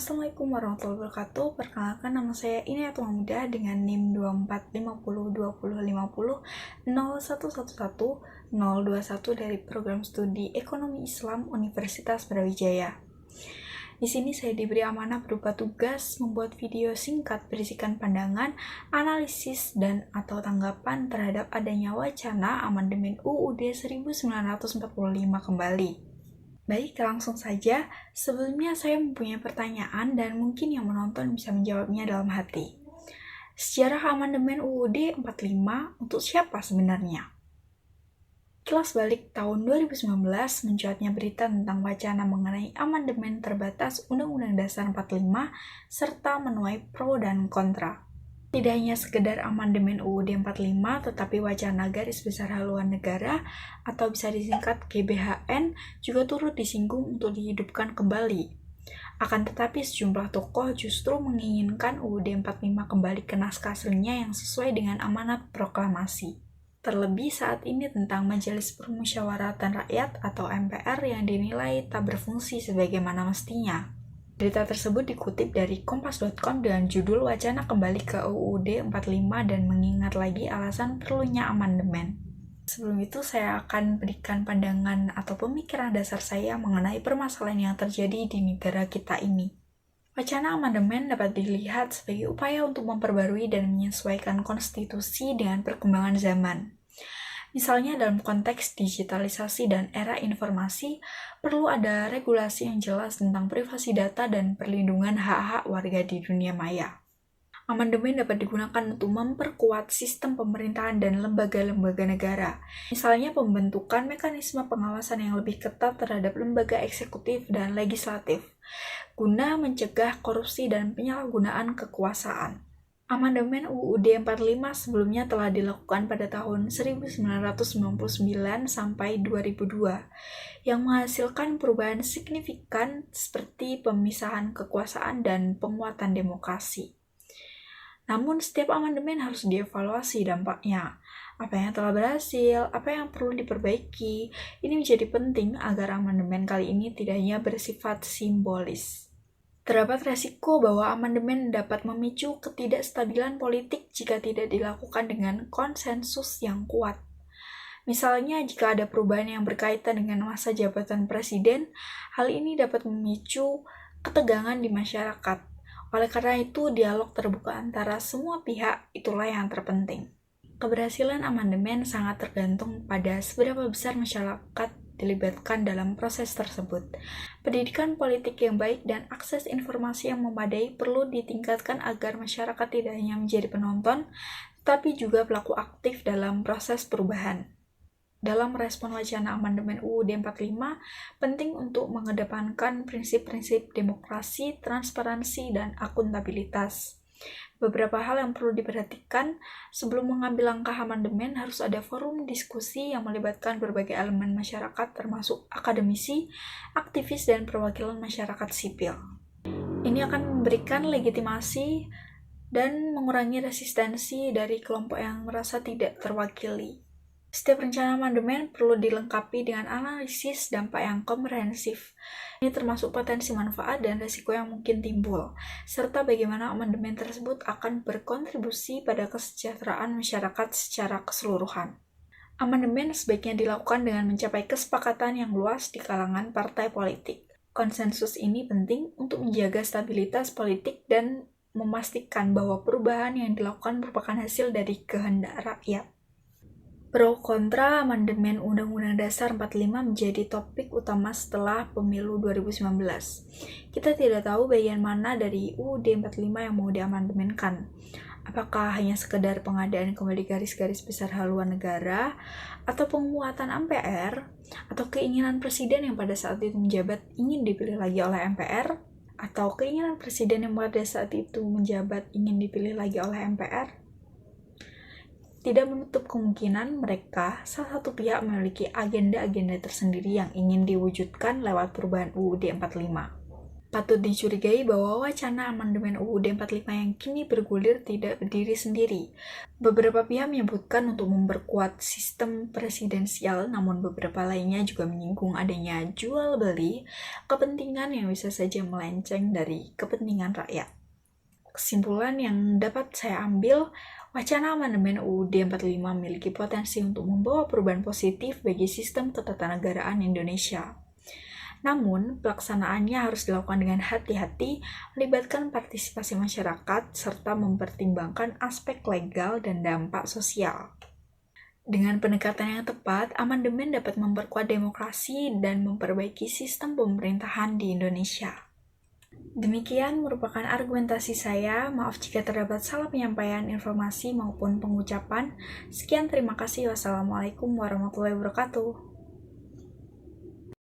Assalamualaikum warahmatullahi wabarakatuh. Perkenalkan, nama saya Inayatul Hamidah dengan NIM 245020500111 dari program studi Ekonomi Islam Universitas Brawijaya. Di sini saya diberi amanah berupa tugas membuat video singkat berisikan pandangan, analisis, dan atau tanggapan terhadap adanya wacana amandemen UUD 1945 kembali. Baik, langsung saja. Sebelumnya saya mempunyai pertanyaan dan mungkin yang menonton bisa menjawabnya dalam hati. Sejarah amandemen UUD 45 untuk siapa sebenarnya? Kilas balik tahun 2019 mencuatnya berita tentang wacana mengenai amandemen terbatas Undang-Undang Dasar 45 serta menuai pro dan kontra. Tidak hanya sekedar amandemen UUD 45, tetapi wacana garis besar haluan negara atau bisa disingkat GBHN juga turut disinggung untuk dihidupkan kembali. Akan tetapi sejumlah tokoh justru menginginkan UUD 45 kembali ke naskah aslinya yang sesuai dengan amanat proklamasi. Terlebih saat ini tentang Majelis Permusyawaratan Rakyat atau MPR yang dinilai tak berfungsi sebagaimana mestinya. Berita tersebut dikutip dari kompas.com dengan judul Wacana Kembali ke UUD 45 dan mengingat lagi alasan perlunya amandemen. Sebelum itu saya akan berikan pandangan atau pemikiran dasar saya mengenai permasalahan yang terjadi di negara kita ini. Wacana amandemen dapat dilihat sebagai upaya untuk memperbarui dan menyesuaikan konstitusi dengan perkembangan zaman. Misalnya dalam konteks digitalisasi dan era informasi, perlu ada regulasi yang jelas tentang privasi data dan perlindungan hak-hak warga di dunia maya. Amandemen dapat digunakan untuk memperkuat sistem pemerintahan dan lembaga-lembaga negara. Misalnya pembentukan mekanisme pengawasan yang lebih ketat terhadap lembaga eksekutif dan legislatif, guna mencegah korupsi dan penyalahgunaan kekuasaan. Amandemen UUD 45 sebelumnya telah dilakukan pada tahun 1999 sampai 2002, yang menghasilkan perubahan signifikan seperti pemisahan kekuasaan dan penguatan demokrasi. Namun setiap amandemen harus dievaluasi dampaknya. Apa yang telah berhasil, apa yang perlu diperbaiki, ini menjadi penting agar amandemen kali ini tidak hanya bersifat simbolis. Terdapat resiko bahwa amandemen dapat memicu ketidakstabilan politik jika tidak dilakukan dengan konsensus yang kuat. Misalnya, jika ada perubahan yang berkaitan dengan masa jabatan presiden, hal ini dapat memicu ketegangan di masyarakat. Oleh karena itu, dialog terbuka antara semua pihak itulah yang terpenting. Keberhasilan amandemen sangat tergantung pada seberapa besar masyarakat dilibatkan dalam proses tersebut. Pendidikan politik yang baik dan akses informasi yang memadai perlu ditingkatkan agar masyarakat tidak hanya menjadi penonton, tetapi juga pelaku aktif dalam proses perubahan. Dalam respon wacana amandemen UUD 45, penting untuk mengedepankan prinsip-prinsip demokrasi, transparansi, dan akuntabilitas. Beberapa hal yang perlu diperhatikan sebelum mengambil langkah amandemen harus ada forum diskusi yang melibatkan berbagai elemen masyarakat termasuk akademisi, aktivis, dan perwakilan masyarakat sipil. Ini akan memberikan legitimasi dan mengurangi resistensi dari kelompok yang merasa tidak terwakili. Setiap rencana amandemen perlu dilengkapi dengan analisis dampak yang komprehensif. Ini termasuk potensi manfaat dan risiko yang mungkin timbul, serta bagaimana amandemen tersebut akan berkontribusi pada kesejahteraan masyarakat secara keseluruhan. Amandemen sebaiknya dilakukan dengan mencapai kesepakatan yang luas di kalangan partai politik. Konsensus ini penting untuk menjaga stabilitas politik dan memastikan bahwa perubahan yang dilakukan merupakan hasil dari kehendak rakyat. Pro kontra amandemen Undang-Undang Dasar 45 menjadi topik utama setelah pemilu 2019. Kita tidak tahu bagian mana dari UUD 45 yang mau diamandemenkan. Apakah hanya sekedar pengadaan kembali garis-garis besar haluan negara, atau penguatan MPR, atau keinginan presiden yang pada saat itu menjabat ingin dipilih lagi oleh MPR, atau keinginan presiden yang pada saat itu menjabat ingin dipilih lagi oleh MPR? Tidak menutup kemungkinan mereka, salah satu pihak memiliki agenda-agenda tersendiri yang ingin diwujudkan lewat perubahan UUD 45. Patut dicurigai bahwa wacana amandemen UUD 45 yang kini bergulir tidak berdiri sendiri. Beberapa pihak menyebutkan untuk memperkuat sistem presidensial, namun beberapa lainnya juga menyinggung adanya jual-beli kepentingan yang bisa saja melenceng dari kepentingan rakyat. Kesimpulan yang dapat saya ambil, wacana amandemen UUD 45 memiliki potensi untuk membawa perubahan positif bagi sistem ketatanegaraan Indonesia. Namun, pelaksanaannya harus dilakukan dengan hati-hati, melibatkan partisipasi masyarakat, serta mempertimbangkan aspek legal dan dampak sosial. Dengan pendekatan yang tepat, amandemen dapat memperkuat demokrasi dan memperbaiki sistem pemerintahan di Indonesia. Demikian merupakan argumentasi saya. Maaf jika terdapat salah penyampaian informasi maupun pengucapan. Sekian, terima kasih. Wassalamualaikum warahmatullahi wabarakatuh.